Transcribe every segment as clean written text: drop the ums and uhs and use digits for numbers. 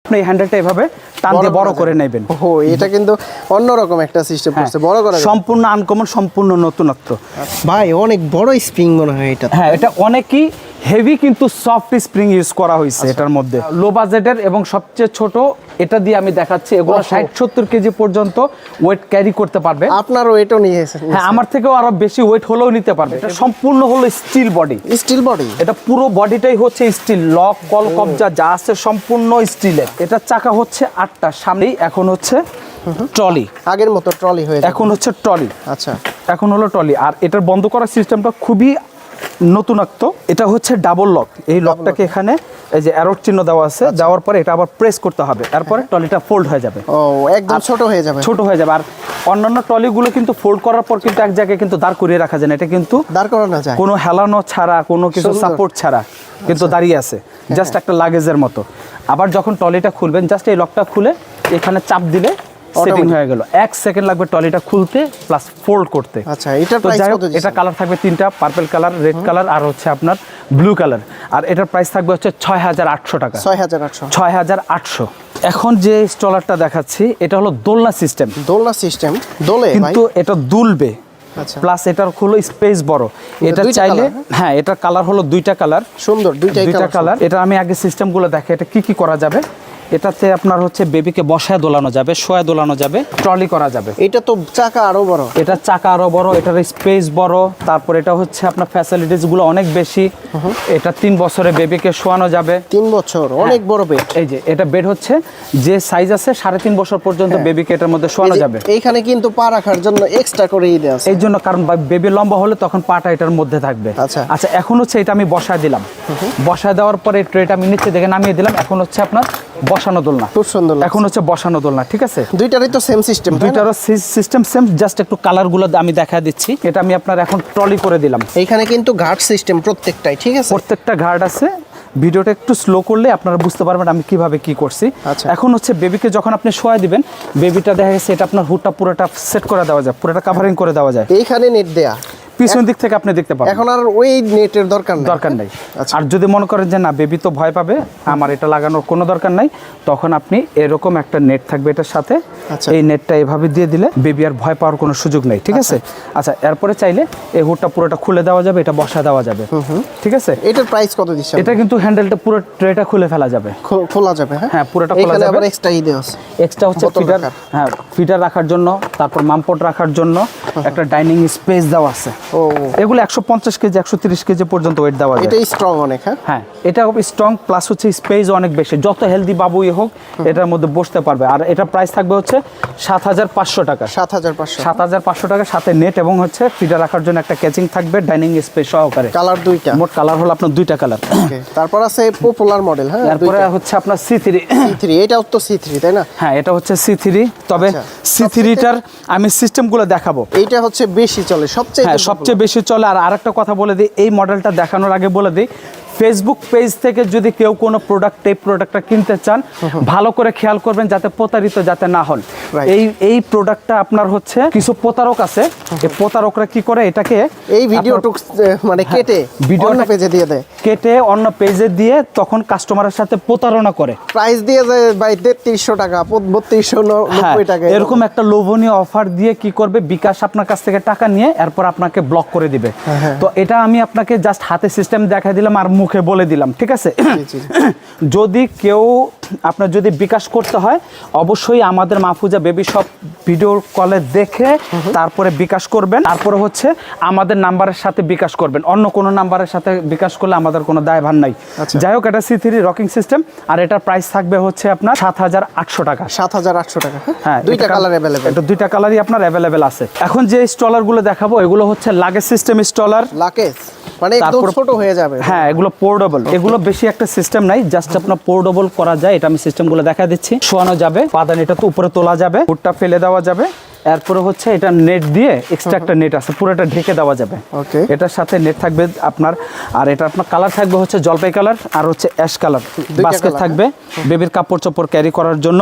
আপনি এই হ্যান্ডেলটা এভাবে টান দিয়ে বড় করে নেবেন। ও এটা কিন্তু অন্যরকম একটা সিস্টেম করছে, বড় করা সম্পূর্ণ আনকমন, সম্পূর্ণ নতুনত্ব। ভাই অনেক বড় স্প্রিং মনে হয় এটা। হ্যাঁ, এটা অনেকই হেভি কিন্তু সফট স্প্রিং ইউজ করা হয়েছে এটার মধ্যে। লো বাজেটের এবং সবচেয়ে ছোট এটা দিয়ে আমি দেখাচ্ছি, এগুলো 60-70 কেজি পর্যন্ত ওয়েট ক্যারি করতে পারবে। আপনার ওয়েটও নিয়েছেন? হ্যাঁ, আমার থেকেও আরো বেশি ওয়েট হলেও নিতে পারবে। এটা সম্পূর্ণ হলো স্টিল বডি। Steel body? এটা পুরো বডিটাই হচ্ছে স্টিল, লক কল কবজা যা আছে সম্পূর্ণ স্টিলের। এটা চাকা হচ্ছে 8টা, সামনেই এখন হচ্ছে ট্রলি, আগের মতো ট্রলি হয়ে এখন হচ্ছে ট্রলি। আচ্ছা, এখন হলো ট্রলি। আর এটার বন্ধ করার সিস্টেমটা খুবই নতুনত্ব। এটা হচ্ছে ডাবল লক। এই লকটাকে এখানে এই যে অ্যারো চিহ্ন দেওয়া আছে, দেওয়ার পরে এটা আবার প্রেস করতে হবে, তারপরে ট্রলিটা ফোল্ড হয়ে যাবে। ও একদম ছোট হয়ে যাবে? ছোট হয়ে যাবে। আর অন্যান্য ট্রলিগুলো কিন্তু ফোল্ড করার পর কিন্তু এক জায়গায় কিন্তু দাঁড় করিয়ে রাখা যায় না, এটা কিন্তু দাঁড় করানো যায় কোনো হেলানো ছাড়া, কোনো কিছু সাপোর্ট ছাড়া কিন্তু দাঁড়িয়ে আছে, জাস্ট একটা লাগেজের মতো। আবার যখন ট্রলিটা খুলবেন, জাস্ট এই লকটা খুলে এখানে চাপ দিলে সেটিং হয়ে গেল। 1 সেকেন্ড লাগবে ট্রলিটা খুলতে প্লাস ফোল্ড করতে। আচ্ছা, এটার প্রাইস কত? এটা কালার থাকবে 3টা, পার্পল কালার, রেড কালার আর হচ্ছে আপনার ব্লু কালার। আর এটার প্রাইস থাকবে হচ্ছে 6800 টাকা। 6800। এখন যে স্টলারটা দেখাচ্ছি এটা হলো দোলনা সিস্টেম। দোলনা সিস্টেম? দোলে কিন্তু এটা দুলবে, প্লাস এটার হলো স্পেস বড়। এটা চাইলে হ্যাঁ, এটার কালার হলো 2টা কালার, সুন্দর দুইটা কালার। এটা আমি আগে সিস্টেমগুলো দেখে এটা কি কি করা যাবে। এটাতে আপনার হচ্ছে বেবিকে বসায় দোলানো যাবে, শোয়া দোলানো যাবে, ট্রলি করা যাবে। এটা তো চাকা আরো বড়। এটা চাকা আরো বড়, এটার স্পেস বড়, তারপর এটা হচ্ছে আপনার ফ্যাসিলিটিস গুলো অনেক বেশি। এটা 3 বছরে বেবিকে শোয়ানো যাবে। 3 বছর? অনেক বড় বেড। এই যে এটা বেড হচ্ছে যে সাইজ আছে 3.5 বছর পর্যন্ত বেবিকে এটার মধ্যে শোয়ানো যাবে। এইখানে কিন্তু পা রাখার জন্য এক্সট্রা করে দেয়া আছে। এই জন্য, কারণ বেবি লম্বা হলে তখন পাটা এটার মধ্যে থাকবে। আচ্ছা, এখন হচ্ছে এটা আমি বসায় দিলাম, বসায় দেওয়ার পরে ট্রেটা আমি নিচে দেখে নামিয়ে দিলাম। এখন হচ্ছে আপনার বসানো দোলনা। খুব সুন্দর। এখন হচ্ছে বসানো দোলনা, ঠিক আছে? দুইটারই তো সেম সিস্টেম? দুইটারও সিস্টেম সেম, জাস্ট একটু কালারগুলো আমি দেখা দিচ্ছি। এটা আমি আপনার এখন ট্রলি করে দিলাম। এইখানে কিন্তু গার্ড সিস্টেম প্রত্যেকটাই, ঠিক আছে? প্রত্যেকটা গার্ড আছে। ভিডিওটা একটু স্লো করলে আপনারা বুঝতে পারবেন আমি কিভাবে কি করছি। এখন হচ্ছে বেবিকে যখন আপনি শোয়া দিবেন, বেবিটা দেখা গেছে এটা আপনার হুডটা পুরোটা সেট করে দেওয়া যায়, পুরোটা কাভারিং করে দেওয়া যায়। এইখানে নেট দেয়া, পিছন দিক থেকে আপনি দেখতে পাবেন। এখন আর ওই নেটের দরকার নাই। আর যদি মনে করেন যে না, বেবি তো ভয় পাবে, আমার এটা লাগানোর কোনো দরকার নাই, তখন আপনি এরকম একটা নেট থাকবে এটার সাথে। এই নেটটা এভাবে দিয়ে দিলে বেবি আর ভয় পাওয়ার কোনো সুযোগ নেই, ঠিক আছে? আচ্ছা, এরপরে চাইলে এই হুডটা পুরোটা খুলে দেওয়া যাবে, এটা বসা দেওয়া যাবে, ঠিক আছে? এটার প্রাইস কত দিচ্ছেন? এটা কিন্তু হ্যান্ডেলটা পুরো ট্রেটা খুলে ফেলা যাবে, খোলা যাবে। হ্যাঁ, পুরোটা খোলা যাবে। আবার এক্সট্রা দেওয়া আছে, এক্সট্রা হচ্ছে ফিডার, হ্যাঁ, ফিডার রাখার জন্য, তারপর মামপট রাখার জন্য একটা ডাইনিং স্পেস দেওয়া আছে। ও, এগুলো 150 কেজি 130 কেজি পর্যন্ত ওয়েট দেওয়া যায়। এটা স্ট্রং অনেক। হ্যাঁ, এটা স্ট্রং, প্লাস হচ্ছে স্পেস অনেক বেশি। যত হেলদি বাবুই হোক এটার মধ্যে বসতে পারবে। আর এটা প্রাইস থাকবে হচ্ছে 7500 টাকা। 7500 টাকা, সাথে নেট এবং হচ্ছে ফিডার রাখার জন্য একটা ক্যাচিং থাকবে, ডাইনিং স্পেস সহকারে। কালার 2টা, মোট কালার হলো আপনার 2টা কালার। তারপর আছে পপুলার মডেল। হ্যাঁ, তারপরে হচ্ছে আপনার C3। এটাও তো C3 তাই না? হ্যাঁ, এটা হচ্ছে C3। তবে C3টার আমি সিস্টেমগুলো দেখাবো। এইটা হচ্ছে বেশি চলে, সবচেয়ে বেশি চলে। আর আরেকটা কথা বলে দিই, এই মডেলটা দেখানোর আগে বলে দিই, ফেসবুক পেজ থেকে যদি কেউ কোনো এই প্রোডাক্টটা কিনতে চান, ভালো করে খেয়াল করবেন যাতে প্রতারিত যাতে না হন। এই প্রোডাক্টটা আপনার হচ্ছে কিছু প্রতারক আছে, এই প্রতারকরা কি করে, এটাকে এই ভিডিওটুক মানে কেটে অন্য পেজে দিয়ে দেয়, কেটে অন্য পেজে দিয়ে তখন কাস্টমারের সাথে প্রতারণা করে, প্রাইস দিয়ে যায় ভাই 3300 টাকা 3290 টাকা, এরকম একটা লোভনীয় অফার দিয়ে কি করবে, বিকাশ আপনার কাছ থেকে টাকা নিয়ে এরপর আপনাকে ব্লক করে দিবে। তো এটা আমি আপনাকে জাস্ট হাতে সিস্টেম দেখাই দিলাম আর মুখে বলে দিলাম, ঠিক আছে? যদি কেউ আপনার যদি বিকাশ করতে হয়, অবশ্যই আমাদের মাহফুজা বেবি শপ ভিডিও কলে দেখে তারপরে বিকাশ করবেন। তারপরে হচ্ছে আমাদের নাম্বারের সাথে বিকাশ করবেন, অন্য কোনো নাম্বারের সাথে বিকাশ করলে আমাদের কোনো দায়ভার নাই। যাই হোক, এটা C3 রকিং সিস্টেম, আর এটার প্রাইস থাকবে হচ্ছে আপনার 7800 টাকা। 7800 টাকা। হ্যাঁ, দুইটা কালার अवेलेबल, এটা দুইটা কালারই আপনার अवेलेबल আছে। এখন যে স্টলারগুলো দেখাবো এগুলো হচ্ছে লাগেজ সিস্টেম স্টলার। লাগেজ মানে একদম ছোট হয়ে যাবে। হ্যাঁ, এগুলো পোর্টেবল। এগুলো বেশি একটা সিস্টেম নাই, জাস্ট আপনার পোর্টেবল করা যায়। এটা আমি সিস্টেমগুলো দেখা দিচ্ছি। শোয়ানো যাবে, পাদানিটা তো উপরে তোলা যাবে, হুডটা ফেলে দেওয়া যাবে, এরপরে হচ্ছে এটা নেট দিয়ে এক্সট্রা একটা নেট আছে, পুরোটা ঢেকে দেওয়া যাবে। ওকে। এটার সাথে নেট থাকবে আপনার, আর এটা আপনার কালার থাকবে হচ্ছে জলপাই কালার আর হচ্ছে অ্যাশ কালার। বাস্কেট colour, থাকবে বেবির কাপড় চোপড় ক্যারি করার জন্য।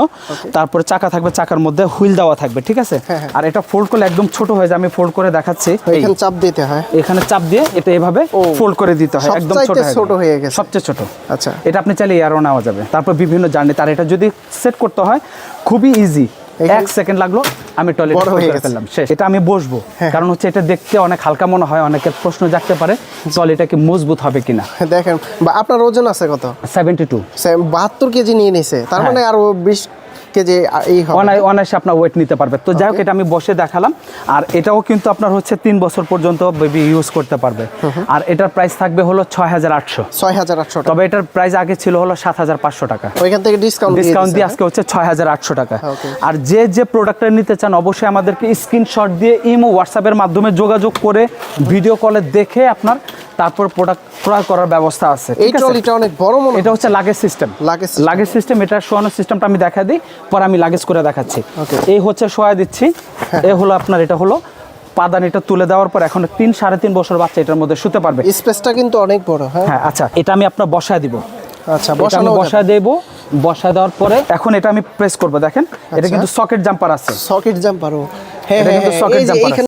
তারপরে চাকা থাকবে, চাকার মধ্যে হুইল দেওয়া থাকবে, ঠিক আছে। আর এটা ফোল্ড করলে একদম ছোট হয়ে যায়, আমি ফোল্ড করে দেখাচ্ছি। এই, এখানে চাপ দিতে হয়। এখানে চাপ দিয়ে এটা এভাবে ফোল্ড করে দিতে হয়, একদম সবচাইতে ছোট হয়ে গেছে। সবচেয়ে ছোট। আচ্ছা। এটা আপনি চাইলে এয়ারও নেওয়া যাবে। তারপর বিভিন্ন জার্নি, তার এটা যদি সেট করতে হয় খুবই ইজি, 1 সেকেন্ড লাগলো আমি টয়লেট বড় হয়ে করে গেছে। ফেললাম, শেষ। এটা আমি বসবো, কারণ হচ্ছে এটা দেখতে অনেক হালকা মনে হয়, অনেকের প্রশ্ন জাগতে পারে টয়লেটটা কি মজবুত হবে কিনা। দেখেন বা আপনার ওজন আছে কত? 72। 72 কেজি নিয়ে নিছে, তার মানে আরো 20 কেজি এই হবে। অনায়াসে আপনার ওয়েট নিতে পারবে। তো যাই হোক, এটা আমি বসে দেখালাম। আর এটাও কিন্তু আপনার হচ্ছে 3 বছর পর্যন্ত বেবি ইউজ করতে পারবে। আর এটার প্রাইস থাকবে হলো 6800। 6800 টাকা। তবে এটার প্রাইস আগে ছিল হলো 7500 টাকা। ওইখান থেকে ডিসকাউন্ট দিয়ে আজকে হচ্ছে 6800 টাকা। Okay. আর যে প্রোডাক্টটা নিতে চান অবশ্যই আমাদেরকে স্ক্রিনশট দিয়ে ইমো হোয়াটসঅ্যাপের মাধ্যমে যোগাযোগ করে ভিডিও কলে দেখে আপনার তারপর প্রোডাক্ট ক্রয় করার ব্যবস্থা আছে। এই ট্রলিটা অনেক বড় মনে এটা হচ্ছে লাগেজ সিস্টেম। লাগেজ সিস্টেম, এটা শোয়ানোর সিস্টেমটা আমি দেখা দিই, পরে আমি লাগেজ করে দেখাচ্ছি। এই হচ্ছে শোয়া দিচ্ছি, এই হলো আপনার, এটা হলো পাদানিটা তুলে দেওয়ার পর এখন 3-3.5 বছর বাচ্চা এটার মধ্যে শুতে পারবে। স্পেসটা কিন্তু অনেক বড়। হ্যাঁ, আচ্ছা, এটা আমি আপনার বসায় দিব। আচ্ছা, বসায় দেবো। বসায় দেওয়ার পরে এখন এটা আমি প্রেস করব, দেখেন এটা কিন্তু সকেট জাম্পার আছে। সকেট জাম্পারও। হ্যাঁ এটা হ্যাঁ কিন্তু হ্যাঁ, সকেট এই যে জাম্পার এইখানে